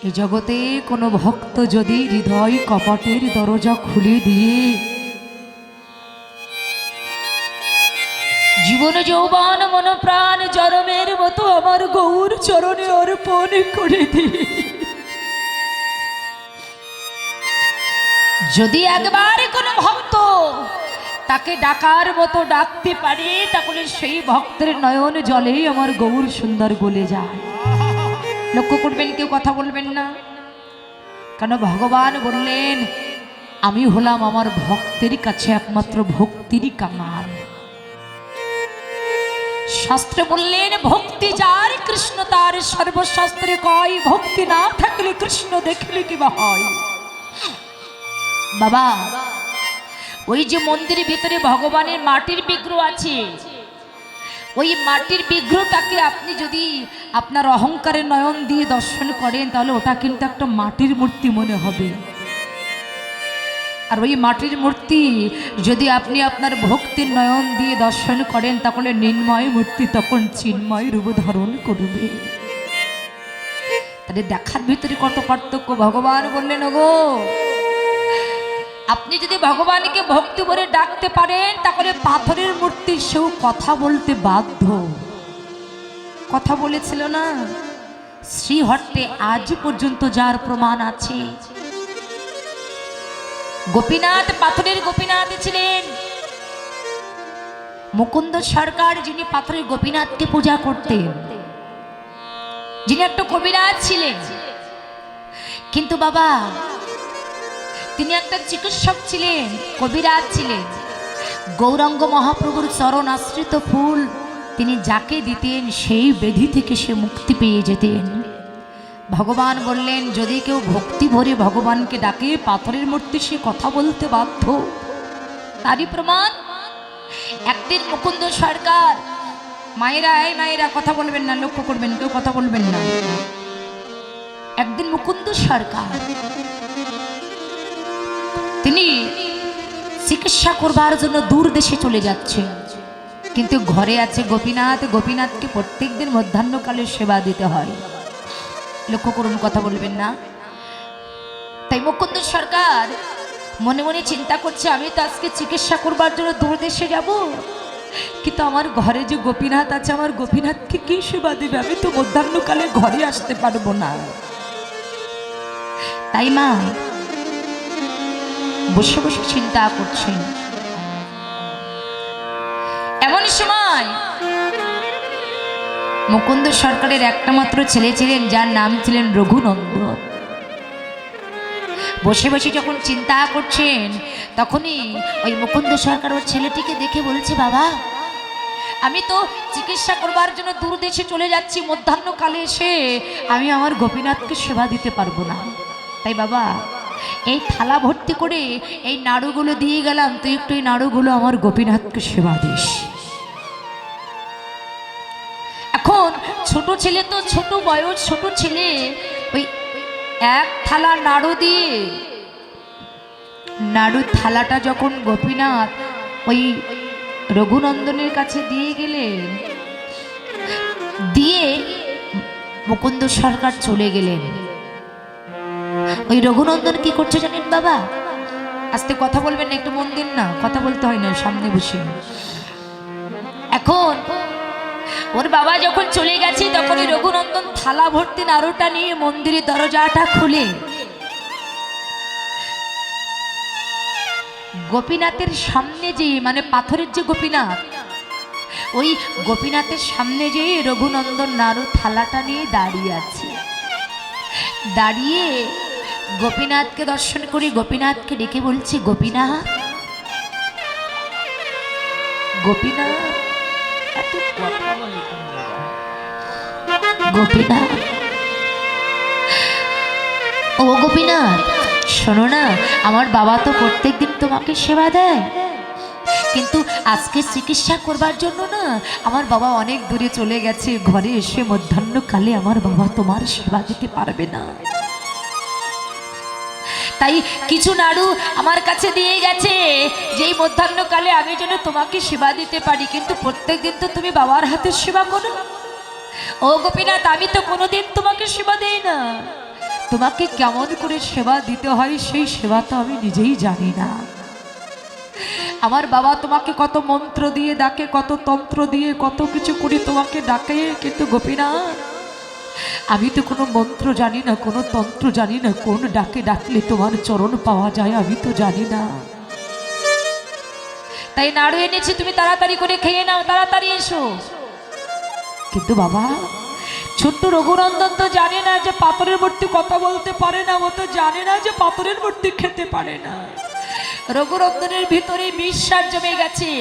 এ জগতে কোনো ভক্ত যদি হৃদয় কপটের দরজা খুলে দিয়ে জীবন যৌবন মন প্রাণ জনমের মতো আমার গৌর চরণে অর্পণ করে দিয়ে যদি একবার কোনো ভক্ত তাকে ডাকার মতো ডাকতে পারে তাহলে সেই ভক্তের নয়ন জলে আমার গৌর সুন্দর গলে যায়। লক্ষ্য করবেন, কেউ কথা বলবেন না কেন? ভগবান বললেন আমি হলাম আমার ভক্তের কাছে একমাত্র ভক্তিরই কাঙাল। শাস্ত্রে বললেন ভক্তি যার কৃষ্ণ তার, সর্বশাস্ত্রে কয় ভক্তি না থাকলে কৃষ্ণ দেখলে কি বা হয়। বাবা, ওই যে মন্দিরের ভিতরে ভগবানের মাটির বিগ্রহ আছে, ওই মাটির বিগ্রহটাকে আপনি যদি আপনার অহংকারের নয়ন দিয়ে দর্শন করেন তাহলে ওটা কিন্তু একটা মাটির মূর্তি মনে হবে। আর ওই মাটির মূর্তি যদি আপনি আপনার ভক্তির নয়ন দিয়ে দর্শন করেন তাহলে নির্ময় মূর্তি তখন চিন্ময় রূপ ধারণ করবে। তাহলে দেখার ভিতরে কত পার্থক্য। ভগবান বললেন ওগো, আপনি যদি ভগবানকে ভক্তি করে ডাকতে পারেন তাহলে পাথরের মূর্তি সেও কথা বলতে বাধ্য। কথা বলেছিল না শ্রীহট্টে, আজ পর্যন্ত যার প্রমাণ আছে। গোপীনাথ পাথরের গোপীনাথ ছিলেন। মুকুন্দ সরকার যিনি পাথরের গোপীনাথকে পূজা করতেন, যিনি একটা কবিরাজ ছিলেন, কিন্তু বাবা তিনি একটা চিকিৎসক ছিলেন, কবিরাজ ছিলেন। গৌরাঙ্গ মহাপ্রভুর চরণ আশ্রিত ফুল তিনি যাকে দিতেন সেই ব্যাধি থেকে সে মুক্তি পেয়ে যেতেন। ভগবান বললেন যদি কেউ ভক্তি ভরে ভগবানকে ডাকে পাথরের মূর্তি সে কথা বলতে বাধ্য। তারই প্রমাণ একদিন মুকুন্দ সরকার, মায়েরা এই মায়েরা কথা বলবেন না, লক্ষ্য করবেন, কেউ কথা বলবেন না। একদিন মুকুন্দ সরকার তিনি চিকিৎসা করবার জন্য দূর দেশে চলে যাচ্ছেন, কিন্তু ঘরে আছে গোপীনাথ। গোপীনাথকে প্রত্যেকদিন মধ্যাহ্নকালে সেবা দিতে হয়। লক্ষ্য করুন, কথা বলবেন না। তাই মুকুন্দ সরকার মনে মনে চিন্তা করছে আমি তো আজকে চিকিৎসা করবার জন্য দূর দেশে যাব, কিন্তু আমার ঘরে যে গোপীনাথ আছে আমার গোপীনাথকে কি সেবা দেবে? আমি তো মধ্যাহ্নকালে ঘরে আসতে পারবো না। তাই মা বসে বসে চিন্তা করছেন। এমন সময় মুকুন্দ সরকারের একটা মাত্র ছেলে ছিলেন যার নাম ছিলেন রঘুনন্দন। বসে বসে যখন চিন্তা করছেন তখনই ওই মুকুন্দ সরকার ওর ছেলেটিকে দেখে বলছে বাবা আমি তো চিকিৎসা করবার জন্য দূর দেশে চলে যাচ্ছি, মধ্যাহ্নকালে এসে আমি আমার গোপীনাথকে সেবা দিতে পারবো না। তাই বাবা এই থালা ভর্তি করে এই নাড়ুগুলো দিয়ে গেলাম, তুই একটু এই নাড়ুগুলো আমার গোপীনাথকে সেবা দিস। এখন ছোট ছেলে তো, ছোট বয়স, ছোট ছেলে ওই এক থালা নাড়ু দিয়ে, নাড়ুর থালাটা যখন গোপীনাথ ওই রঘুনন্দনের কাছে দিয়ে গেলেন, দিয়ে মুকুন্দ সরকার চলে গেলেন। ওই রঘুনন্দন কি করছে জানেন বাবা? আস্তে কথা বলবেন না, একটু মন দিন না, কথা বলতে হয় না, সামনে বসে। এখন ওর বাবা যখন চলে গেছে তখন ওই রঘুনন্দন থালা ভর্তি নাড়ুটা নিয়ে মন্দিরের দরজাটা খুলে গোপীনাথের সামনে যে, মানে পাথরের যে গোপীনাথ, ওই গোপীনাথের সামনে যে রঘুনন্দন নাড়ু থালাটা নিয়ে দাঁড়িয়ে আছে। দাঁড়িয়ে গোপীনাথকে দর্শন করি, গোপীনাথকে ডেকে বলছে গোপীনাথ, গোপীনাথ, এত কথা বলে গোপীনাথ, ও গোপীনাথ শোনো না, আমার বাবা তো প্রত্যেকদিন তোমাকে সেবা দেয়, কিন্তু আজকে চিকিৎসা করবার জন্য না আমার বাবা অনেক দূরে চলে গেছে, ঘরে এসে মধ্যাহ্নকালে আমার বাবা তোমার সেবা দিতে পারবে না। তাই কিছু নাড়ু আমার কাছে দিয়ে গেছে যেই মধ্যাহ্নকালে আমি যেন তোমাকে সেবা দিতে পারি, কিন্তু প্রত্যেকদিন তো তুমি বাবার হাতে সেবা করো। ও গোপীনাথ আমি তো কোনোদিন তোমাকে সেবা দেই না, তোমাকে কেমন করে সেবা দিতে হয় সেই সেবা তো আমি নিজেই জানি না। আমার বাবা তোমাকে কত মন্ত্র দিয়ে ডাকে, কত তন্ত্র দিয়ে কত কিছু করে তোমাকে ডাকে, কিন্তু গোপীনাথ আমি তো কোনো মন্ত্র জানি না, কোনো তন্ত্র জানি না, কোন ডাকে ডাকলে তোমার চরণ পাওয়া যায় আমি তো জানি না। তাই নাড়ু এনেছি, তুমি তাড়াতাড়ি করে খেয়ে নাও, তাড়াতাড়ি এসো। কিন্তু বাবা ছোট্ট রঘুনন্দন তো জানে না যে পাথরের মূর্তি কথা বলতে পারে না, ও তো জানে না যে পাথরের মূর্তি খেতে পারে না। রঘুনন্দনের ভিতরে বিশ্বাস জমে গেছে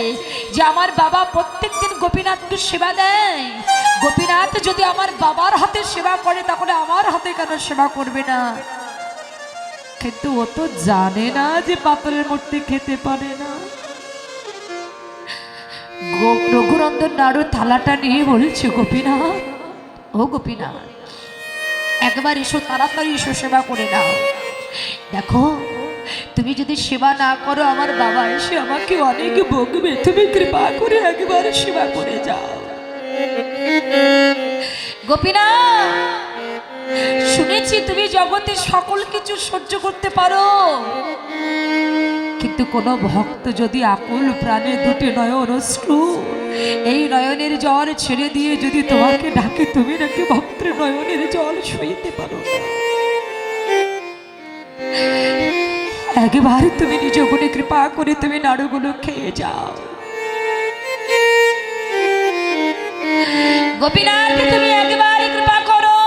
যে আমার বাবা প্রত্যেকদিন গোপীনাথকে সেবা দেয়, গোপীনাথ যদি আমার বাবার হাতে সেবা করে তাহলে আমার হাতে কেন সেবা করবে না। কিন্তু ও তো জানে না যে পাথরের মূর্তি খেতে পারে না। রঘুনন্দন নাড়ু থালাটা নিয়ে বলছে, গোপীনাথ, ও গোপীনাথ একবার এসো, তাড়াতাড়ি এসো, সেবা করে নাও। দেখো তুমি যদি সেবা না করো আমার বাবা এসে আমাকে অনেক বকবে, তুমি কৃপা করে একবার সেবা করে যাও। গোপীনাথ শুনেছি তুমি জগতে সকল কিছু সহ্য করতে পারো, কিন্তু কোন ভক্ত যদি আকুল প্রাণে দুটি নয়ন অশ্রু, এই নয়নের জল ছেড়ে দিয়ে যদি তোমাকে ডাকে, তুমি নাকি ভক্তের নয়নের জল সইতে পারো না। একবার তুমি নিজ গুণে কৃপা করে তুমি নাড়ুগুলো খেয়ে যাও। গোপীনাথ তুমি একবার কৃপা করো,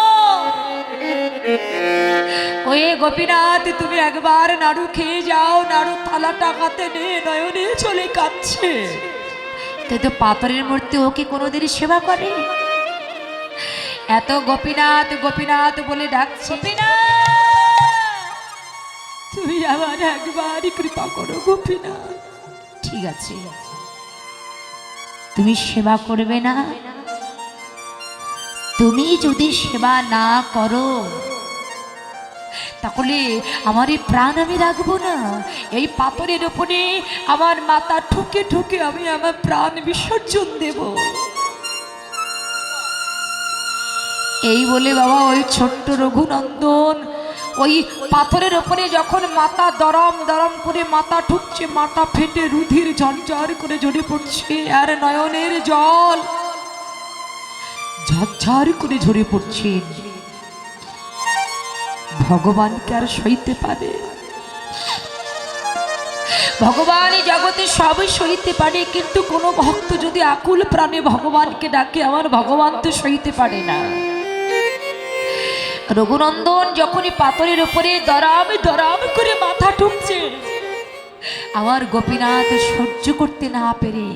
ওই গোপীনাথ তুমি একবার নাড়ু খেয়ে যাও। নাড়ু থালাটা হাতে নিয়ে নয়নে চলে কাঁদছে, কিন্তু পাথরের মূর্তি ও কি কোনোদিন সেবা করে? এত গোপীনাথ গোপীনাথ বলে ডাকছে, তুমি আবার একবার কৃপা করো গোপীনাথ। ঠিক আছে তুমি সেবা করবে না, তুমি যদি সেবা না করো তাহলে আমার এই প্রাণ আমি রাখবো না। এই পাথরের উপরে আমার মাথা ঠুকে ঠুকে আমি আমার প্রাণ বিসর্জন দেব। এই বলে বাবা ওই ছোট্ট রঘুনন্দন ওই পাথরের উপরে যখন মাথা দরম দরম করে মাথা ঠুকছে, মাথা ফেটে রুধির ঝরঝর করে ঝরে পড়ছে, আর নয়নের জল ঝরঝর করে ঝরে পড়ছে। ভগবানকে আর সইতে পারে? ভগবান এই জগতে সবই সইতে পারে, কিন্তু কোনো ভক্ত যদি আকুল প্রাণে ভগবানকে ডাকে আমার ভগবান তো সইতে পারে না। রঘুনন্দন যখনই পাথরের উপরে দরাম দরাম করে মাথা ঠুকছে, আমার গোপীনাথ সহ্য করতে না পেরে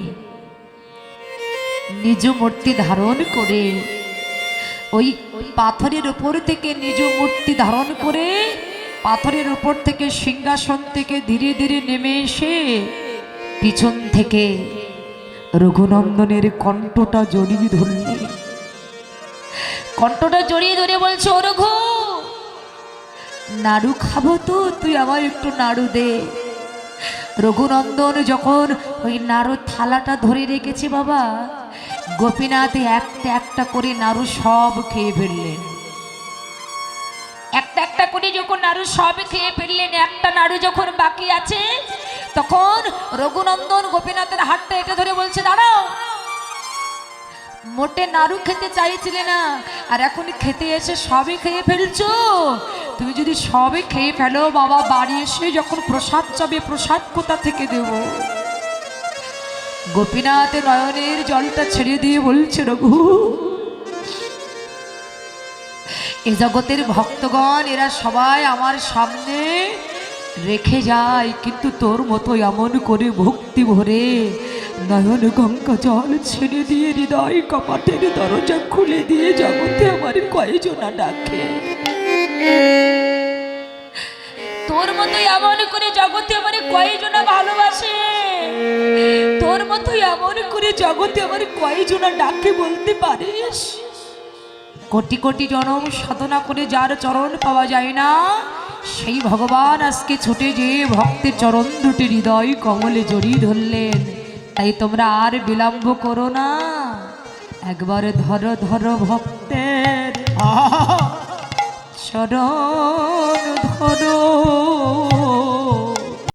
নিজ মূর্তি ধারণ করে ওই পাথরের উপর থেকে নিজ মূর্তি ধারণ করে পাথরের উপর থেকে সিংহাসন থেকে ধীরে ধীরে নেমে এসে পিছন থেকে রঘুনন্দনের কণ্ঠটা জড়িয়ে ধরলে, কণ্ঠটা জড়িয়ে ধরে বলছে, ও রঘু নাড়ু খাবো তো, তুই আমার একটু নাড়ু দে। রঘুনন্দন যখন ওই নাড়ু থালাটা ধরে রেখেছে বাবা, গোপীনাথ একটা একটা করে নাড়ু সব খেয়ে ফেললেন। একটা একটা করে যখন নাড়ু সব খেয়ে ফেললেন, একটা নাড়ু যখন বাকি আছে তখন রঘুনন্দন গোপীনাথের হাতটা এটা ধরে বলছে, দাঁড়াও, মোটে নাড়ু খেতে চাইছিলে না আর এখন খেতে এসে সবই খেয়ে ফেলছো। তুমি যদি সবই খেয়ে ফেলো বাবা বাড়ি এসে যখন প্রসাদ চাবে প্রসাদ কোথা থেকে দেব? গোপীনাথ নয়নের জলটা ছেড়ে দিয়ে বলছে, রঘু এ জগতের ভক্তগণ এরা সবাই আমার সামনে রেখে যায়, কিন্তু তোর মতো এমন করে ভক্তি ভরে নয়ন গঙ্গা জল ছেড়ে দিয়ে হৃদয় কপাটের দরজা খুলে দিয়ে জগতে আমার কয়জনা ডাকে। তোর মতো এমন করে জগতে আমার কয়জনা ভালোবাসে, তোর মতো এমন করে জগতে আমার কয়জনা ডাকে বলতে পারিস? কোটি কোটি জনম সাধনা করে যার চরণ পাওয়া যায় না, সেই ভগবান আজকে ছুটে যেয়ে ভক্তের চরণ দুটি হৃদয় কমলে জড়িয়ে ধরলেন। তাই তোমরা আর বিলম্ব করো না, একবার ধরো ধরো ভক্তের চরণ ধরো